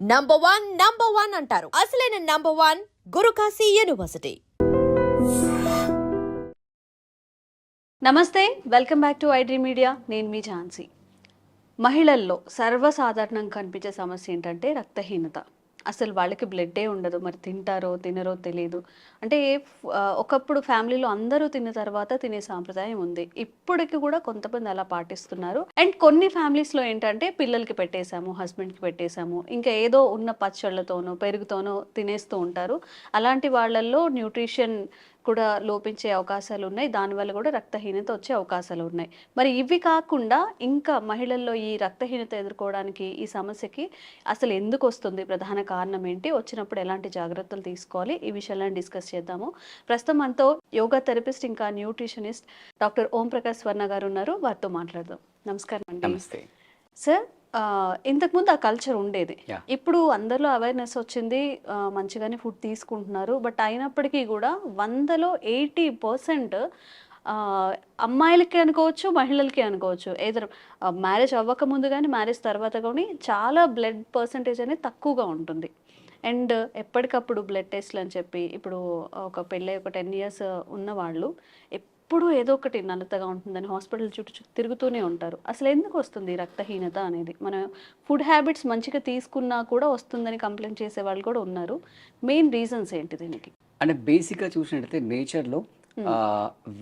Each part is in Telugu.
నంబర్ వన్ అంటారు. అసలైన నంబర్ వన్ గురుకాశీ యూనివర్సిటీ. నమస్తే, welcome back to iDream media. నేను మీ ఝాన్సీ. మహిళల్లో సర్వసాధారణంగా కనిపించే సమస్య ఏంటంటే రక్తహీనత. అసలు వాళ్ళకి బ్లడ్డే ఉండదు, మరి తింటారో తినరో తెలియదు. అంటే ఒకప్పుడు ఫ్యామిలీలో అందరూ తిన్న తర్వాత తినే సాంప్రదాయం ఉంది. ఇప్పటికి కూడా కొంతమంది అలా పాటిస్తున్నారు. అండ్ కొన్ని ఫ్యామిలీస్లో ఏంటంటే పిల్లలకి పెట్టేశాము, హస్బెండ్కి పెట్టేశాము, ఇంకా ఏదో ఉన్న పచ్చళ్ళతోనో పెరుగుతోనో తినేస్తూ ఉంటారు. అలాంటి వాళ్ళల్లో న్యూట్రిషన్ కూడా లోపించే అవకాశాలు ఉన్నాయి. దానివల్ల కూడా రక్తహీనత వచ్చే అవకాశాలు ఉన్నాయి. మరి ఇవి కాకుండా ఇంకా మహిళల్లో ఈ రక్తహీనత ఎదుర్కోవడానికి, ఈ సమస్యకి అసలు ఎందుకు వస్తుంది, ప్రధాన కారణం ఏంటి, వచ్చినప్పుడు ఎలాంటి జాగ్రత్తలు తీసుకోవాలి, ఈ విషయాలను డిస్కస్ చేద్దాము. ప్రస్తుతం మనతో యోగా థెరపిస్ట్ ఇంకా న్యూట్రిషనిస్ట్ డాక్టర్ ఓం ప్రకాష్ స్వర్ణ గారు ఉన్నారు. వారితో మాట్లాడదాం. నమస్కారం అండి. నమస్తే సార్, ఇంతకుముందు ఆ కల్చర్ ఉండేది. ఇప్పుడు అందరిలో అవేర్నెస్ వచ్చింది, మంచిగానే ఫుడ్ తీసుకుంటున్నారు. బట్ అయినప్పటికీ కూడా 100లో 80% అమ్మాయిలకి అనుకోవచ్చు, మహిళలకి అనుకోవచ్చు, ఏదో మ్యారేజ్ అవ్వకముందు కానీ మ్యారేజ్ తర్వాత కానీ చాలా బ్లడ్ పర్సంటేజ్ అనేది తక్కువగా ఉంటుంది. అండ్ ఎప్పటికప్పుడు బ్లడ్ టెస్ట్లు అని చెప్పి ఇప్పుడు ఒక పెళ్ళి ఒక 10 years ఉన్న వాళ్ళు ఎప్పుడు ఏదో ఒకటి నల్లతగా ఉంటుందని హాస్పిటల్ చుట్టూ తిరుగుతూనే ఉంటారు. అసలు ఎందుకు వస్తుంది రక్తహీనత అనేది? మన ఫుడ్ హ్యాబిట్స్ మంచిగా తీసుకున్నా కూడా వస్తుందని కంప్లైంట్ చేసే వాళ్ళు కూడా ఉన్నారు. మెయిన్ రీజన్స్ ఏంటి దీనికి? అంటే బేసిక్గా చూసినట్టయితే నేచర్లో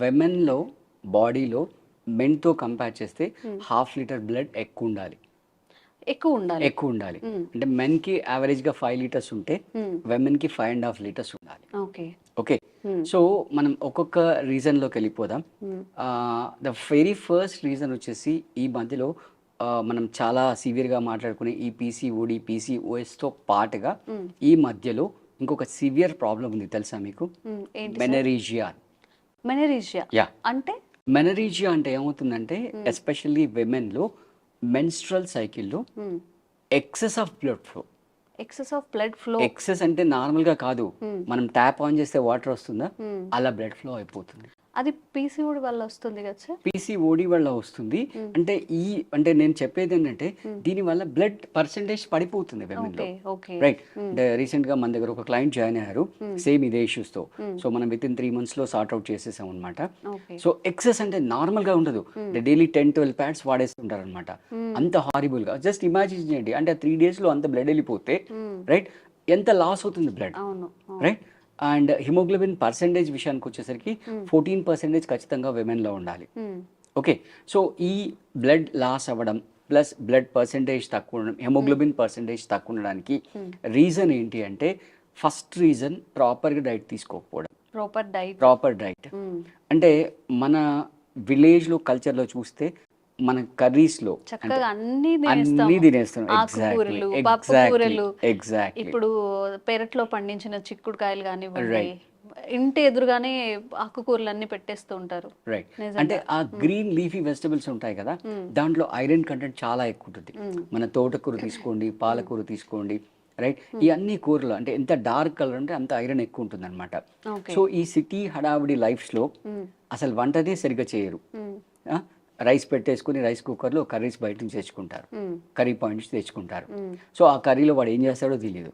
విమెన్లో బాడీలో మెన్తో కంపేర్ చేస్తే 1/2 లీటర్ బ్లడ్ ఎక్కువ ఉండాలి. అంటే మెన్కి యావరేజ్గా 5 liters ఉంటే విమెన్కి 5.5 liters ఉండాలి. ఓకే, సో మనం ఒక్కొక్క రీజన్లోకి వెళ్ళిపోదాం. ద వెరీ ఫస్ట్ రీజన్ వచ్చేసి ఈ మధ్యలో మనం చాలా సివియర్గా మాట్లాడుకునే ఈ పీసీఓడి, పీసీఓఎస్తో పాటుగా ఈ మధ్యలో ఇంకొక సివియర్ ప్రాబ్లం ఉంది, తెలుసా మీకు? మెనరీజియా. మెనరీజియా అంటే ఏమవుతుందంటే ఎస్పెషల్లీ విమెన్లో మెన్స్ట్రల్ సైకిల్లో excess of blood flow. Excess అంటే నార్మల్గా కాదు, మనం ట్యాప్ ఆన్ చేస్తే వాటర్ వస్తుందా, అలా బ్లడ్ ఫ్లో అయిపోతుంది. అది పీసీఓడి వల్ల వస్తుంది కదా సార్? పీసీఓడి వల్ల వస్తుంది. అంటే నేను చెప్పేది ఏంటంటే దీనివల్ల బ్లడ్ పర్సెంటేజ్ పడిపోతుంది విమెన్లో. రైట్. అంటే రీసెంట్గా మన దగ్గర ఒక క్లయింట్ జాయిన్ అయ్యారు సేమ్ ఇదే ఇష్యూస్తో. సో మనం విత్ ఇన్ 3 monthsలో సార్ట్అవుట్ చేసేసాం అనమాట. సో ఎక్సెస్ అంటే నార్మల్గా ఉండదు, డైలీ 10-12 pads వాడేస్తుంటారు అనమాట. అంత హారిబుల్గా జస్ట్ ఇమాజిన్ చేయండి. అంటే 3 daysలో అంత బ్లడ్ వెళ్ళిపోతే రైట్ ఎంత లాస్ అవుతుంది blood, right? And haemoglobin percentage విషయానికి వచ్చేసరికి 14% ఖచ్చితంగా విమెన్లో ఉండాలి. ఓకే, సో ఈ బ్లడ్ లాస్ అవ్వడం ప్లస్ బ్లడ్ పర్సెంటేజ్ తక్కువ ఉండడం, హిమోగ్లోబిన్ పర్సెంటేజ్ తక్కువ ఉండడానికి రీజన్ ఏంటి అంటే ఫస్ట్ రీజన్ ప్రాపర్గా డైట్ తీసుకోకపోవడం. ప్రాపర్ డైట్ అంటే మన విలేజ్లో కల్చర్లో చూస్తే మన కర్రీస్లో అన్ని తినేస్తాం. ఎగ్జాక్ట్లీ. ఇప్పుడు పెరట్లో పండించిన చిక్కుడుకాయలు కానివ్వండి, ఇంటి ఎదురుగానే ఆకుకూరలు అన్ని పెట్టేస్తూ ఉంటారు. రైట్. అంటే ఆ గ్రీన్ లీఫీ వెజిటబుల్స్ ఉంటాయి కదా, దాంట్లో ఐరన్ కంటెంట్ చాలా ఎక్కువ ఉంటుంది. మన తోటకూర తీసుకోండి, పాలకూర తీసుకోండి, రైట్? ఈ అన్ని కూరలు అంటే ఎంత డార్క్ కలర్ అంటే అంత ఐరన్ ఎక్కువ ఉంటుంది అనమాట. సో ఈ సిటీ హడావిడి లైఫ్స్లో అసలు వంటనే సరిగ్గా చేయరు. రైస్ పెట్టేసుకుని రైస్ కుక్కర్లో కర్రీస్ బయట నుంచి తెచ్చుకుంటారు, కర్రీ పాయింట్స్ తెచ్చుకుంటారు. సో ఆ కర్రీలో వాడు ఏం చేస్తాడో తెలియదు.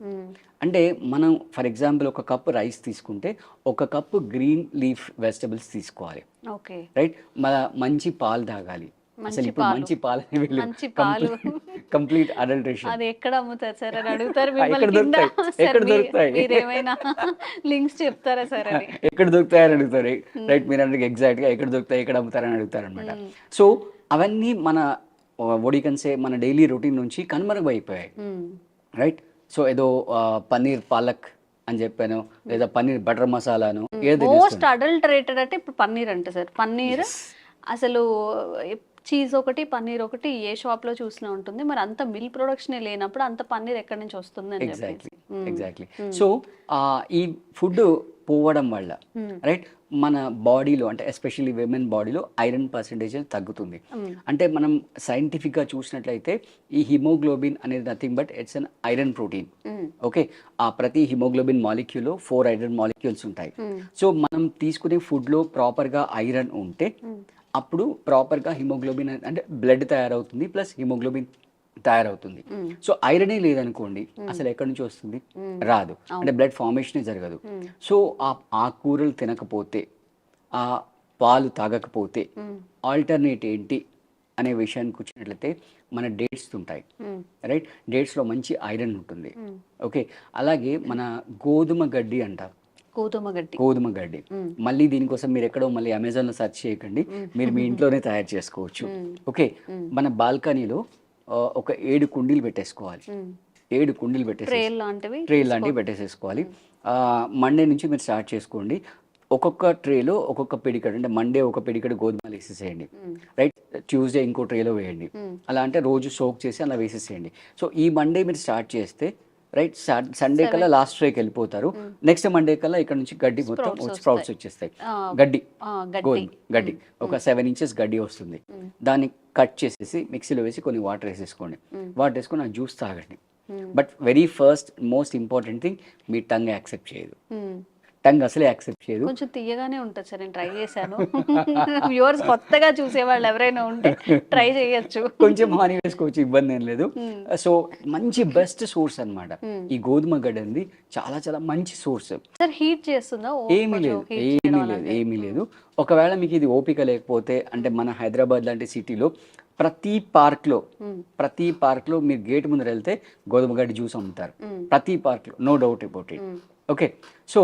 అంటే మనం ఫర్ ఎగ్జాంపుల్ ఒక కప్ రైస్ తీసుకుంటే 1 cup గ్రీన్ లీఫ్ వెజిటబుల్స్ తీసుకోవాలి, రైట్? మంచి పాలు తాగాలి. అసలు ఇప్పుడు మంచి పాలు కంప్లీట్ అడల్టరేషన్. అది ఎక్కడ అమ్ముతారు సార్ అని అడుగుతారు. ఎక్కడ లింక్స్ చెప్తారా సార్ అని? ఎక్కడ దొరుకుతాయని అడుగుతారు, రైట్? మీరు అంటే ఎగ్జాక్ట్గా ఎక్కడ దొరుకుతాయి, ఎక్కడ అమ్ముతారని అడుగుతారు అనమాట. సో అవన్నీ మన ఒడికన్సే మన డైలీ రొటీన్ నుంచి కనుమరుగైపోయాయి, రైట్? సో ఏదో పన్నీర్ పాలక్ అని చెప్పాను, లేదా పన్నీర్ బటర్ మసాలాను, ఏదో మోస్ట్ అడల్టరేటెడ్ అంటే ఇప్పుడు పన్నీర్ అంటే సార్, పన్నీర్ అసలు చీజ్ ఒకటి పన్నీర్ ఒకటి ఏ షాప్ లో చూసినా ఉంటుంది. మరి అంత మిల్క్ ప్రొడక్షన్ లేనప్పుడు అంత పన్నీర్ ఎక్కడి నుంచి వస్తుంది అని చెప్పి. ఎగ్జాక్ట్లీ. సో ఈ ఫుడ్ పోవడం వల్ల రైట్ మన బాడీలో అంటే ఎస్పెషల్లీ విమెన్ బాడీలో ఐరన్ పర్సెంటేజ్ తగ్గుతుంది. అంటే మనం సైంటిఫిక్గా చూసినట్లయితే ఈ హిమోగ్లోబిన్ అనేది nothing but it's an iron protein. Okay, ఆ ప్రతి హిమోగ్లోబిన్ మాలిక్యూల్లో 4 ఐరన్ మాలిక్యూల్స్ ఉంటాయి. సో మనం తీసుకునే ఫుడ్లో ప్రాపర్గా ఐరన్ ఉంటే అప్పుడు ప్రాపర్గా హిమోగ్లోబిన్ అంటే బ్లడ్ తయారవుతుంది, ప్లస్ హిమోగ్లోబిన్ తయారవుతుంది. సో ఐరనే లేదనుకోండి అసలు ఎక్కడి నుంచి వస్తుంది, రాదు. అంటే బ్లడ్ ఫార్మేషనే జరగదు. సో ఆ ఆకుకూరలు తినకపోతే, ఆ పాలు తాగకపోతే ఆల్టర్నేట్ ఏంటి అనే విషయానికి వచ్చినట్లయితే మన డేట్స్ ఉంటాయి, రైట్. డేట్స్లో మంచి ఐరన్ ఉంటుంది. ఓకే, అలాగే మన గోధుమ గడ్డి అంటారు, గోధుమ గడ్డి. మళ్ళీ దీనికోసం మీరు ఎక్కడో మళ్ళీ అమెజాన్లో సెర్చ్ చేయకండి, మీరు మీ ఇంట్లోనే తయారు చేసుకోవచ్చు. ఓకే, మన బాల్కనీలో ఒక 7 కుండీలు పెట్టేసుకోవాలి. 7 కుండీలు పెట్టేసి ట్రే లాంటివి పెట్టేసేసుకోవాలి. మండే నుంచి మీరు స్టార్ట్ చేసుకోండి. ఒక్కొక్క ట్రేలో ఒక్కొక్క పిడికడు, అంటే మండే ఒక పిడికడు గోధుమలు వేసేసేయండి, రైట్. ట్యూస్డే ఇంకో ట్రేలో వేయండి. అలా అంటే రోజు సోక్ చేసి అలా వేసేసేయండి. సో ఈ మండే మీరు స్టార్ట్ చేస్తే, రైట్, సండే కల్లా లాస్ట్ ట్రేకి వెళ్ళిపోతారు. నెక్స్ట్ మండే కల్లా ఇక్కడ నుంచి గడ్డి మొత్తం స్ప్రౌట్స్ వచ్చేస్తాయి. గడ్డి, గోధుమ గడ్డి, ఒక 7 ఇంచెస్ గడ్డి వస్తుంది. దాన్ని కట్ చేసేసి మిక్సీలో వేసి కొన్ని వాటర్ వేసేసుకోండి. వాటర్ వేసుకొని ఆ జ్యూస్ తాగండి. But very first most important thing, me tongue accept చేయదు. టంగ్ అసలే యాక్సెప్ట్ చేయదు. కొంచెం తీయగానే ఉంటుంది సార్, నేను ట్రై చేశాను. వ్యూవర్స్ కొత్తగా చూసేవాళ్ళు ఎవరైనా ఉంటే ట్రై చేయొచ్చు. కొంచెం హాని వేసుకోవచ్చు, ఇబ్బంది ఏం లేదు. సో మంచి బెస్ట్ సోర్స్ అన్నమాట ఈ గోధుమ గడ్డి అనేది. చాలా చాలా మంచి సోర్స్. సార్ హీట్ చేస్తుందా? ఏమీ లేదు. ఒకవేళ మీకు ఇది ఓపిక లేకపోతే, అంటే మన హైదరాబాద్ లాంటి సిటీలో ప్రతి పార్క్లో మీరు గేట్ ముందర వెళ్తే గోధుమ గడ్డి జ్యూస్ అమ్ముతారు. ప్రతి పార్క్లో, no doubt about it. Okay, so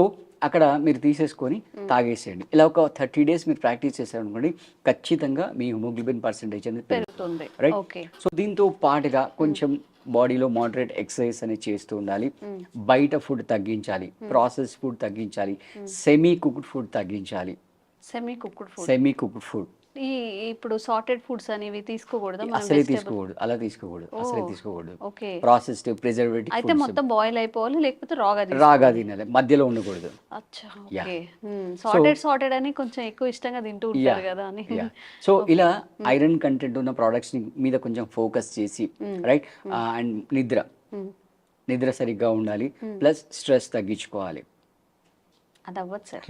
అక్కడ మీరు తీసేసుకొని తాగేసేయండి. ఇలా ఒక 30 days మీరు ప్రాక్టీస్ చేశారనుకోండి, ఖచ్చితంగా మీ హిమోగ్లోబిన్ పర్సెంటేజ్ అనేది పెరుగుతుంది, రైట్. సో దీంతో పాటుగా కొంచెం బాడీలో మోడరేట్ ఎక్సర్సైజ్ అనేది చేస్తూ ఉండాలి. బయట ఫుడ్ తగ్గించాలి, ప్రాసెస్ ఫుడ్ తగ్గించాలి, సెమీ కుక్డ్ ఫుడ్ తగ్గించాలి. సెమీ కుక్డ్ ఫుడ్ ఇప్పుడు సార్టెడ్ ఫుడ్స్ అనేవి తీసుకోకూడదు, అసలే తీసుకోకూడదు. ప్రాసెస్డ్ ప్రిజర్వేటివ్ అయితే మొత్తం బాయిల్ అయిపోవాలి, లేకపోతే రాగా తినాలి, మధ్యలో ఉండకూడదు. సార్టెడ్ అని కొంచెం ఎక్కువ ఇష్టంగా తింటూ ఉంటారు కదా అని. సో ఇలా ఐరన్ కంటెంట్ ఉన్న ప్రొడక్ట్స్ మీద కొంచెం ఫోకస్ చేసి, రైట్. అండ్ నిద్ర సరిగ్గా ఉండాలి, ప్లస్ స్ట్రెస్ తగ్గించుకోవాలి. అది అవ్వదు సార్.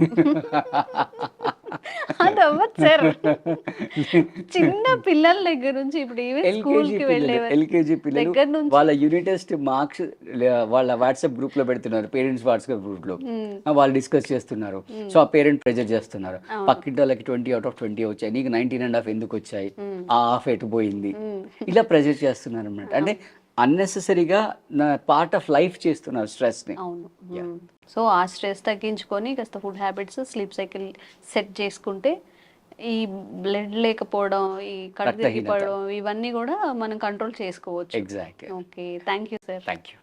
చిన్న పిల్లల దగ్గర నుంచి ఇప్పుడు ఎల్కేజీ పిల్లలు వాళ్ళ యూనిట్ టెస్ట్ మార్క్స్ వాళ్ళ వాట్సాప్ గ్రూప్ లో పెడుతున్నారు, పేరెంట్స్ వాట్సాప్ గ్రూప్ లో వాళ్ళు డిస్కస్ చేస్తున్నారు. సో ఆ పేరెంట్ ప్రెజర్ చేస్తున్నారు, పక్కింటి వాళ్ళకి 20/20 వచ్చాయి, నీకు 19.5 ఎందుకు వచ్చాయి, ఆ హాఫ్ ఎటు పోయింది, ఇలా ప్రెజర్ చేస్తున్నారు అన్నమాట. అంటే అన్నెసెసరీగా పార్ట్ ఆఫ్ లైఫ్ చేస్తున్నారు స్ట్రెస్ ని. సో ఆ స్ట్రెస్ తగ్గించుకొని కాస్త food habits, sleep cycle set చేసుకుంటే ఈ బ్లడ్ లేకపోవడం, ఈ కడుపు తిరిగిపోవడం, ఇవన్నీ కూడా మనం కంట్రోల్ చేసుకోవచ్చు. Exactly. Okay, thank you sir. Thank you.